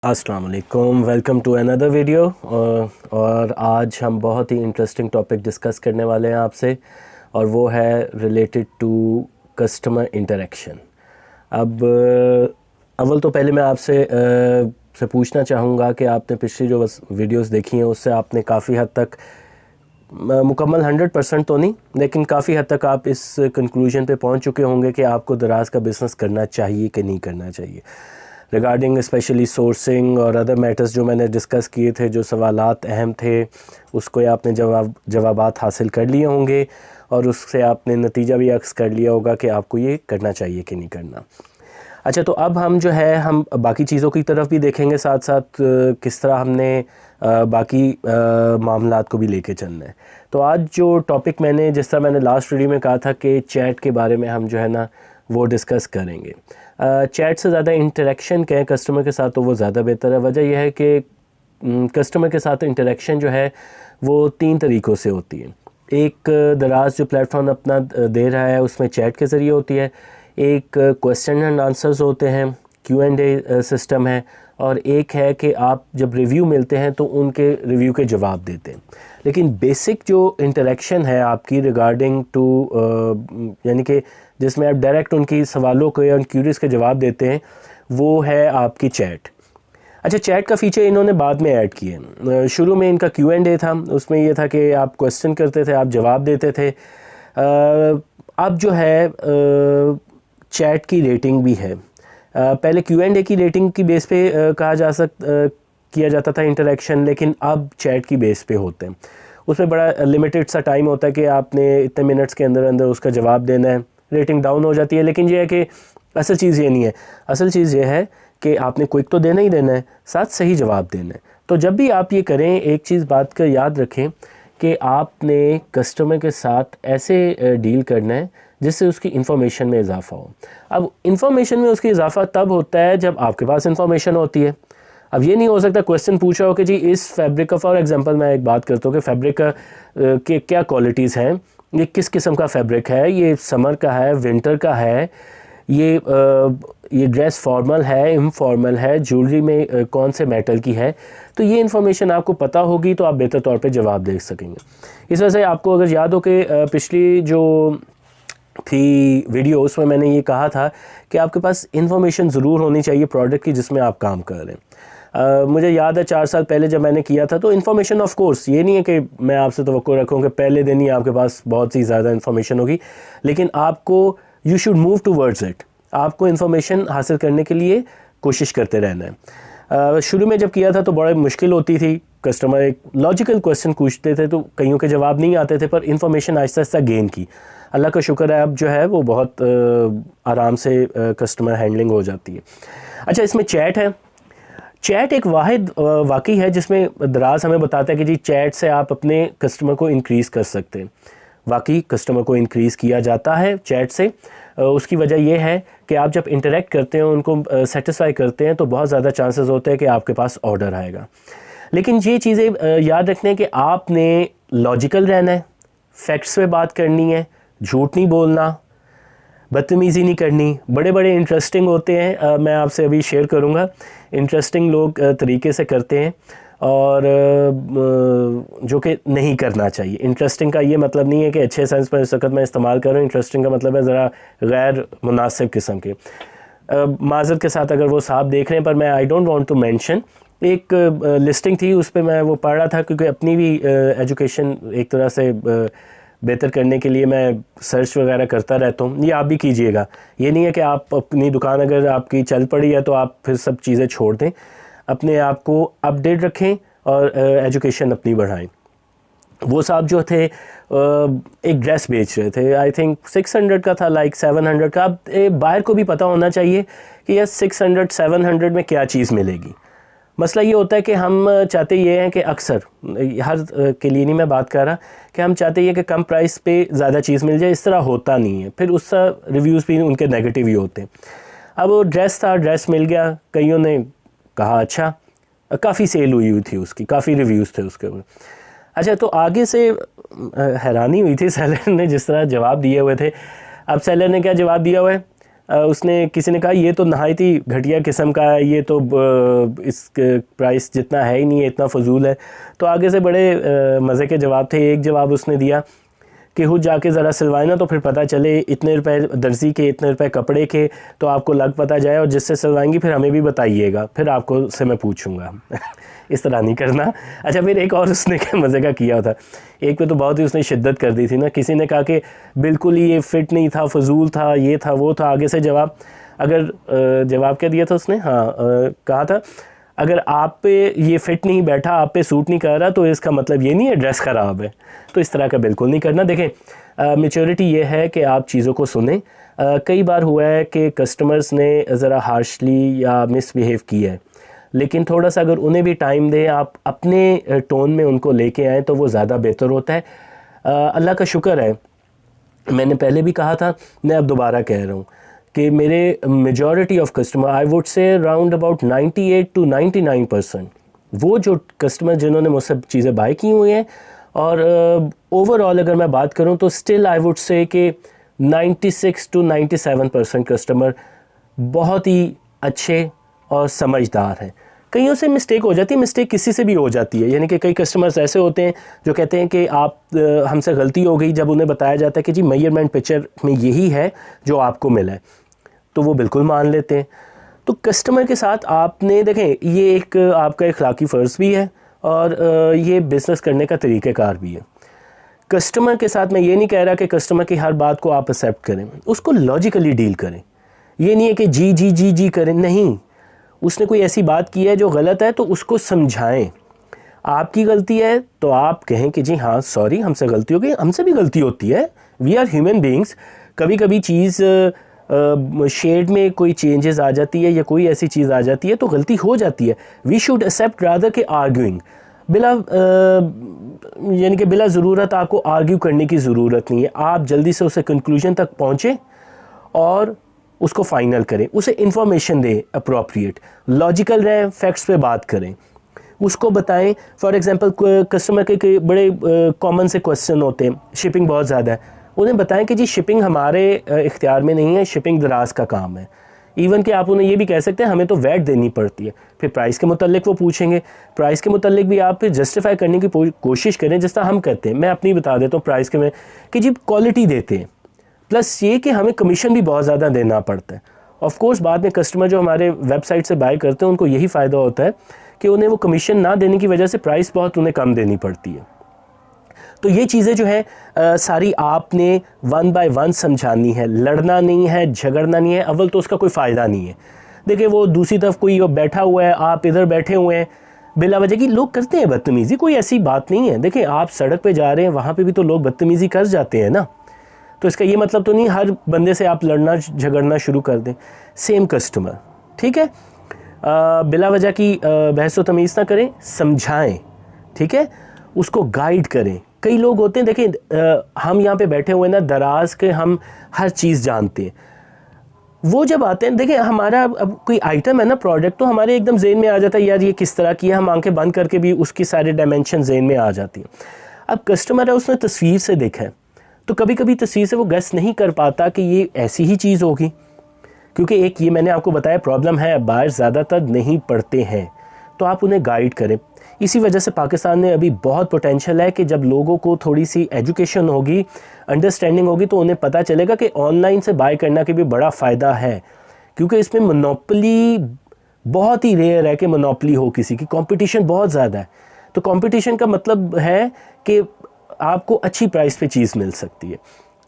अस्सलाम वालेकुम, welcome to another video. और आज हम बहुत ही इंटरेस्टिंग टॉपिक डिस्कस करने वाले हैं आपसे, और वो है रिलेटेड टू कस्टमर इंटरेक्शन। अब अव्वल तो पहले मैं आपसे से पूछना चाहूँगा कि आपने पिछली जो वीडियोस देखी हैं उससे आपने काफ़ी हद तक मुकम्मल 100% तो नहीं, लेकिन काफ़ी हद तक आप इस कंक्लूजन पे पहुंच चुके होंगे कि आपको दराज का बिज़नेस करना चाहिए कि नहीं करना चाहिए। रिगार्डिंग स्पेशली सोर्सिंग और अदर मैटर्स जो मैंने डिस्कस किए थे, जो सवालात अहम थे, उसको आपने जवाबात हासिल कर लिए होंगे और उससे आपने नतीजा भी अक्स कर लिया होगा कि आपको ये करना चाहिए कि नहीं करना। अच्छा, तो अब हम जो है हम बाकी चीज़ों की तरफ भी देखेंगे, साथ साथ किस तरह हमने बाकी मामलात को भी लेके चलना है। तो आज जो टॉपिक मैंने, जिस तरह मैंने लास्ट वीडियो में कहा था कि चैट के बारे में हम जो है ना वो डिस्कस करेंगे। चैट से ज़्यादा इंटरेक्शन क्या है कस्टमर के साथ, तो वो ज़्यादा बेहतर है। वजह यह है कि कस्टमर के साथ इंटरेक्शन जो है वो 3 तरीक़ों से होती है। एक दराज जो प्लेटफॉर्म अपना दे रहा है उसमें चैट के ज़रिए होती है, एक क्वेश्चन एंड आंसर्स होते हैं, Q&A सिस्टम है, और एक है कि आप जब रिव्यू मिलते हैं तो उनके रिव्यू के जवाब देते हैं। लेकिन बेसिक जो इंटरेक्शन है आपकी रिगार्डिंग टू यानी कि जिसमें आप डायरेक्ट उनकी सवालों के और क्यूरीज के जवाब देते हैं, वो है आपकी चैट। अच्छा, चैट का फीचर इन्होंने बाद में ऐड किए। शुरू में इनका Q&A था, उसमें ये था कि आप क्वेश्चन करते थे, आप जवाब देते थे। अब जो है चैट की रेटिंग भी है। पहले Q&A की रेटिंग की बेस पे किया जाता था इंटरेक्शन, लेकिन अब चैट की बेस पे होते हैं। उसमें बड़ा लिमिटेड सा टाइम होता है कि आपने इतने मिनट्स के अंदर अंदर उसका जवाब देना है, रेटिंग डाउन हो जाती है। लेकिन ये है कि असल चीज़ ये नहीं है, असल चीज़ ये है कि आपने क्विक तो देना ही देना है, साथ सही जवाब देना है। तो जब भी आप ये करें, एक चीज़ बात का याद रखें कि आपने कस्टमर के साथ ऐसे डील करना है जिससे उसकी इन्फॉर्मेशन में इजाफ़ा हो। अब इन्फॉर्मेशन में उसकी इजाफ़ा तब होता है जब आपके पास इन्फॉर्मेशन होती है। अब ये नहीं हो सकता क्वेश्चन पूछा हो कि जी इस फैब्रिक का, फॉर एग्जांपल मैं एक बात करता हूँ कि फैब्रिक का के क्या क्वालिटीज़ हैं, ये किस किस्म का फैब्रिक है, ये समर का है, विंटर का है, ये ड्रेस फॉर्मल है, इनफॉर्मल है, ज्वेलरी में कौन से मेटल की है। तो ये इन्फॉर्मेशन आपको पता होगी तो आप बेहतर तौर पे जवाब दे सकेंगे। इस वजह से आपको अगर याद हो कि पिछली जो थी वीडियो, उसमें मैंने ये कहा था कि आपके पास इन्फॉर्मेशन ज़रूर होनी चाहिए प्रोडक्ट की जिसमें आप काम कर रहे हैं। मुझे याद है 4 साल पहले जब मैंने किया था, तो इन्फॉर्मेशन ऑफ कोर्स ये नहीं है कि मैं आपसे तवक्को रखूँ कि पहले दिन ही आपके पास बहुत सी ज़्यादा इन्फॉर्मेशन होगी, लेकिन आपको you should move towards it. आपको इन्फॉर्मेशन हासिल करने के लिए कोशिश करते रहना है। शुरू में जब किया था तो बड़ी मुश्किल होती थी, कस्टमर एक लॉजिकल क्वेश्चन पूछते थे तो कईयों के जवाब नहीं आते थे, पर इन्फॉर्मेशन आहिस्ता आहिस्ता गेन की। अल्लाह का शुक्र है अब जो है वो बहुत आराम से कस्टमर हैंडलिंग हो जाती है। अच्छा, इसमें चैट है। चैट एक वाहिद वाक़ई है जिसमें दराज हमें बताता है कि जी चैट से आप अपने कस्टमर को इंक्रीज़ कर सकते हैं। वाकई कस्टमर को इंक्रीज़ किया जाता है चैट से। उसकी वजह यह है कि आप जब इंटरेक्ट करते हैं, उनको सेटिस्फाई करते हैं, तो बहुत ज़्यादा चांसेस होते हैं कि आपके पास ऑर्डर आएगा। लेकिन ये चीज़ें याद रखने कि आपने लॉजिकल रहना है, फैक्ट्स पे बात करनी है, झूठ नहीं बोलना, बदतमीज़ी नहीं करनी। बड़े बड़े इंटरेस्टिंग होते हैं, मैं आपसे अभी शेयर करूँगा। इंटरेस्टिंग लोग तरीके से करते हैं और जो कि नहीं करना चाहिए। इंटरेस्टिंग का ये मतलब नहीं है कि अच्छे सेंस में इस वक्त मैं इस्तेमाल कर रहा हूँ। इंटरेस्टिंग का मतलब है ज़रा गैर मुनासिब किस्म के। माज़रत के साथ अगर वो साहब देख रहे हैं, पर मैं I don't want to mention, एक लिस्टिंग थी उस पर मैं वो पढ़ रहा था, क्योंकि अपनी भी एजुकेशन एक तरह से बेहतर करने के लिए मैं सर्च वगैरह करता रहता हूँ। ये आप भी कीजिएगा। ये नहीं है कि आप अपनी दुकान अगर आपकी चल पड़ी है तो आप फिर सब चीज़ें छोड़ दें। अपने आप को अपडेट रखें और एजुकेशन अपनी बढ़ाएं। वो साहब जो थे एक ड्रेस बेच रहे थे, आई थिंक 600 का था, लाइक 700 का। अब बायर को भी पता होना चाहिए कि यह 600-700 में क्या चीज़ मिलेगी। मसला ये होता है कि हम चाहते ये हैं कि अक्सर, हर के लिए नहीं मैं बात कर रहा, कि हम चाहते ये कि कम प्राइस पे ज़्यादा चीज़ मिल जाए। इस तरह होता नहीं है, फिर उसका रिव्यूज़ भी उनके नेगेटिव ही होते हैं। अब वो ड्रेस था, ड्रेस मिल गया, कईयों ने कहा अच्छा, काफ़ी सेल हुई थी उसकी, काफ़ी रिव्यूज़ थे उसके ऊपर। अच्छा, तो आगे से हैरानी हुई थी सेलर ने जिस तरह जवाब दिए हुए थे। अब सेलर ने क्या जवाब दिया हुआ है, उसने किसी ने कहा ये तो नहायत ही घटिया किस्म का है, ये तो इस प्राइस जितना है ही नहीं है, इतना फजूल है। तो आगे से बड़े मज़े के जवाब थे। एक जवाब उसने दिया कि खुद जाके ज़रा सिलवाए ना, तो फिर पता चले इतने रुपए दर्जी के, इतने रुपए कपड़े के, तो आपको लग पता जाए, और जिससे सिलवाएंगी फिर हमें भी बताइएगा, फिर आपको से मैं पूछूंगा। इस तरह नहीं करना। अच्छा, फिर एक और उसने क्या मज़े का किया था, एक पे तो बहुत ही उसने शिद्दत कर दी थी ना। किसी ने कहा कि बिल्कुल ही ये फ़िट नहीं था, फजूल था, ये था वो था। आगे से जवाब, अगर जवाब क्या दिया था उसने, हाँ कहा था अगर आप पे ये फ़िट नहीं बैठा, आप पे सूट नहीं कर रहा, तो इसका मतलब ये नहीं है ड्रेस ख़राब है। तो इस तरह का बिल्कुल नहीं करना। देखें, मैच्योरिटी ये है कि आप चीज़ों को सुनें। कई बार हुआ है कि कस्टमर्स ने ज़रा हार्शली या मिसबिहेव किया है, लेकिन थोड़ा सा अगर उन्हें भी टाइम दें, आप अपने टोन में उनको लेके आएँ, तो वो ज़्यादा बेहतर होता है। अल्लाह का शुक्र है, मैंने पहले भी कहा था, मैं अब दोबारा कह रहा हूँ कि मेरे majority of customer, I would say round about 98 to 99%, वो जो कस्टमर जिन्होंने मुझसे चीज़ें बाय की हुई हैं, और ओवरऑल अगर मैं बात करूँ तो स्टिल आई वुड से कि 96 to 97% कस्टमर बहुत ही अच्छे और समझदार हैं। कईयों से मिस्टेक हो जाती है, मिस्टेक किसी से भी हो जाती है। यानी कि कई कस्टमर्स ऐसे होते हैं जो कहते हैं कि आप हमसे गलती हो गई, जब उन्हें बताया जाता है कि जी मेजरमेंट पिक्चर में यही है जो आपको मिला है, तो वो बिल्कुल मान लेते हैं। तो कस्टमर के साथ आपने, देखें, ये एक आपका इखलाकी फ़र्ज़ भी है, और ये बिज़नेस करने का तरीक़ाकार भी है। कस्टमर के साथ मैं ये नहीं कह रहा कि कस्टमर की हर बात को आप एक्सेप्ट करें, उसको लॉजिकली डील करें। ये नहीं है कि जी जी जी जी करें, नहीं। उसने कोई ऐसी बात की है जो गलत है, तो उसको समझाएं। आपकी गलती है तो आप कहें कि जी हाँ सॉरी, हमसे गलती हो गई, हमसे भी गलती होती है, वी आर ह्यूमन बीइंग्स। कभी कभी चीज़ शेड में कोई चेंजेस आ जाती है या कोई ऐसी चीज़ आ जाती है, तो गलती हो जाती है। वी शुड एक्सेप्ट रादर के आर्ग्यूइंग, बिला यानी कि बिला ज़रूरत आपको आर्ग्यू करने की ज़रूरत नहीं है। आप जल्दी से उसे कंक्लूजन तक पहुँचें और उसको फाइनल करें, उसे इन्फॉर्मेशन दें अप्रोप्रिएट, लॉजिकल रहें, फैक्ट्स पे बात करें, उसको बताएं। फॉर एग्जांपल कस्टमर के बड़े कॉमन से क्वेश्चन होते हैं, शिपिंग बहुत ज़्यादा है, उन्हें बताएं कि जी शिपिंग हमारे इख्तियार में नहीं है, शिपिंग दराज का काम है। इवन कि आप उन्हें ये भी कह सकते हैं हमें तो वैट देनी पड़ती है। फिर प्राइस के मुतल्लिक वो पूछेंगे, प्राइस के मुतल्लिक भी आप फिर जस्टिफाई करने की कोशिश करें, जिस तरह हम कहते हैं। मैं अपनी बता देता हूँ प्राइस के में कि जी क्वालिटी देते हैं, प्लस ये कि हमें कमीशन भी बहुत ज़्यादा देना पड़ता है। ऑफ कोर्स बाद में कस्टमर जो हमारे वेबसाइट से बाय करते हैं उनको यही फ़ायदा होता है कि उन्हें वो कमीशन ना देने की वजह से प्राइस बहुत उन्हें कम देनी पड़ती है। तो ये चीज़ें जो है सारी आपने वन बाय वन समझानी है, लड़ना नहीं है, झगड़ना नहीं है। अव्वल तो उसका कोई फ़ायदा नहीं है। देखिए, वो दूसरी तरफ कोई बैठा हुआ है, आप इधर बैठे हुए हैं, बिला वजह की लोग करते हैं बदतमीज़ी, कोई ऐसी बात नहीं है। देखिए, आप सड़क पे जा रहे हैं, वहाँ पे भी तो लोग बदतमीज़ी कर जाते हैं ना। तो इसका ये मतलब तो नहीं हर बंदे से आप लड़ना झगड़ना शुरू कर दें। सेम कस्टमर, ठीक है, बिला वजह की बहस व तमीज़ ना करें, समझाएं, ठीक है, उसको गाइड करें। कई लोग होते हैं, देखिए हम यहाँ पे बैठे हुए ना, दराज के हम हर चीज़ जानते हैं। वो जब आते हैं, देखिए हमारा अब कोई आइटम है ना, प्रोडक्ट, तो हमारे एकदम जेन में आ जाता है यार ये किस तरह की है, हम आंखें बंद करके भी उसकी सारे डायमेंशन जेन में आ जाती हैं। अब कस्टमर है, उसने तस्वीर से देखा है, तो कभी कभी तस्वीर से वो गेस नहीं कर पाता कि ये ऐसी ही चीज़ होगी, क्योंकि एक ये मैंने आपको बताया प्रॉब्लम है, बाहर ज़्यादातर नहीं पढ़ते हैं, तो आप उन्हें गाइड करें। इसी वजह से पाकिस्तान में अभी बहुत पोटेंशियल है कि जब लोगों को थोड़ी सी एजुकेशन होगी, अंडरस्टैंडिंग होगी, तो उन्हें पता चलेगा कि ऑनलाइन से बाय करना के भी बड़ा फ़ायदा है, क्योंकि इसमें मोनोपोली बहुत ही रेयर है कि मोनोपोली हो किसी की, कंपटीशन बहुत ज़्यादा है। तो कंपटीशन का मतलब है कि आपको अच्छी प्राइस पे चीज़ मिल सकती है।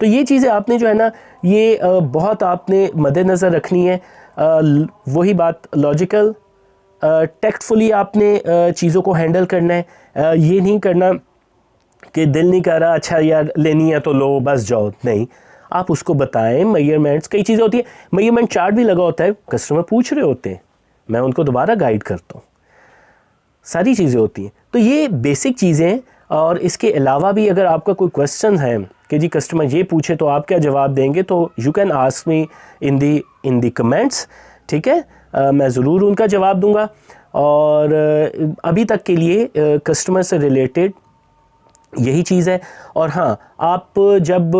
तो ये चीज़ें आपने जो है ना, ये बहुत आपने मद्देनज़र रखनी है। वही बात, लॉजिकल, टेक्टफुली आपने चीज़ों को हैंडल करना है। ये नहीं करना कि दिल नहीं कर रहा, अच्छा यार लेनी है तो लो, बस जाओ, नहीं। आप उसको बताएं मेजरमेंट्स, कई चीज़ें होती है, मेजरमेंट चार्ट भी लगा होता है, कस्टमर पूछ रहे होते हैं, मैं उनको दोबारा गाइड करता हूँ, सारी चीज़ें होती हैं। तो ये बेसिक चीज़ें। और इसके अलावा भी अगर आपका कोई क्वेश्चन है कि जी कस्टमर ये पूछे तो आप क्या जवाब देंगे, तो you can ask me in the comments, ठीक है, मैं ज़रूर उनका जवाब दूंगा। और अभी तक के लिए कस्टमर से रिलेटेड यही चीज़ है। और हाँ, आप जब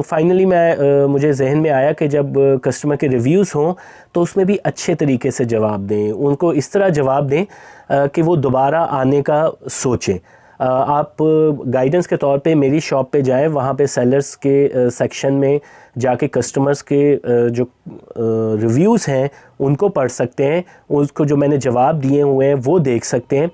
फाइनली मुझे जहन में आया कि जब कस्टमर के रिव्यूज़ हों तो उसमें भी अच्छे तरीके से जवाब दें, उनको इस तरह जवाब दें कि वो दोबारा आने का सोचें। आप गाइडेंस के तौर पे मेरी शॉप पे जाएं, वहाँ पे सेलर्स के सेक्शन में जाके कस्टमर्स के जो रिव्यूज़ हैं उनको पढ़ सकते हैं, उसको जो मैंने जवाब दिए हुए हैं वो देख सकते हैं।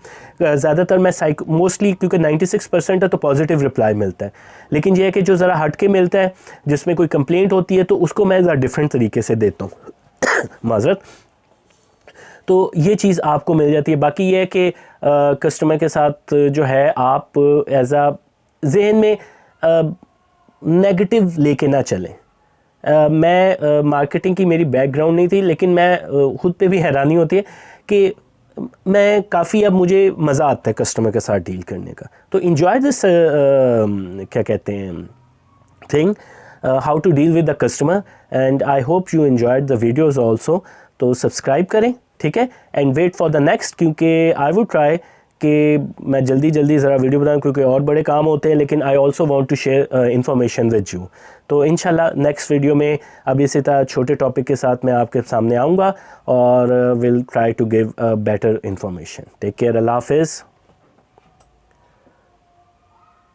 ज़्यादातर मैं मोस्टली क्योंकि 96% है तो पॉजिटिव रिप्लाई मिलता है, लेकिन यह है कि जो ज़रा हट के मिलता है जिसमें कोई कंप्लेंट होती है तो उसको मैं ज़रा डिफरेंट तरीके से देता हूँ माजरत। तो ये चीज़ आपको मिल जाती है। बाकी ये है कि कस्टमर के साथ जो है आप एज आ जहन में नेगेटिव लेके ना चलें। मैं मार्केटिंग की मेरी बैकग्राउंड नहीं थी, लेकिन मैं ख़ुद पे भी हैरानी होती है कि मैं काफ़ी अब मुझे मज़ा आता है कस्टमर के साथ डील करने का। तो इन्जॉय दिस क्या कहते हैं thing, how to deal with the customer, and I hope you enjoyed the videos also. तो सब्सक्राइब करें, ठीक है, and wait for the next, क्योंकि आई वुड ट्राई कि मैं जल्दी ज़रा वीडियो बनाऊं, क्योंकि और बड़े काम होते हैं, लेकिन I also want to share information with you. तो इंशाल्लाह नेक्स्ट वीडियो में अब इसी तरह छोटे टॉपिक के साथ मैं आपके सामने आऊँगा और will try to give better information. Take care, अल्लाह हाफिज़।